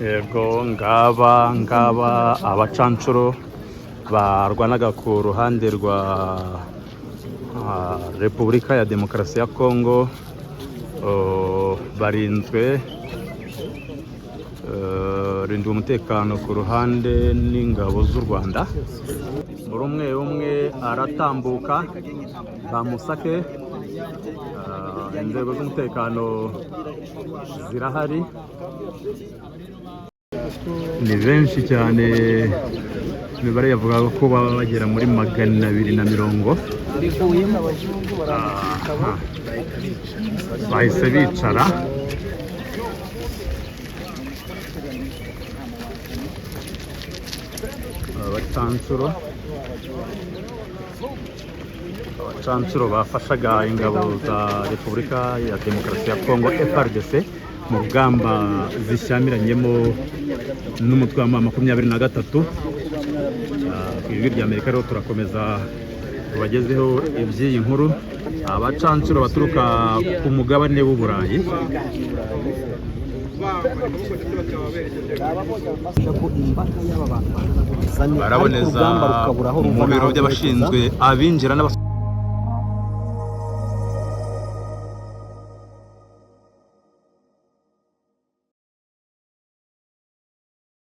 yego ngaba abacancuro barwanaga ku ruhande rwa Repubulika ya Demokarasi ya Kongo, barinzwe rinda umutekano ku ruhande n'ingabo z'u Rwanda. Buri umwe aratambuka bamusake, inzego z'umutekano zirahari, ni benshi cyane, imibare yavuga ko baba bagera muri 240. Bahise bicara abacancuro bafashaga ingabo za Repubulika ya Demokarasi ya Kongo FARDC mu rugamba zishyamiranyemo n'umutwe wa 23. Ijwi rya Amerika rero turakomeza tubagezeho iby'iyi nkuru. Abacancuro baturuka ku mugabane w'Uburayi baraboneza mu biro by'abashinzwe abinjira n'abasohoka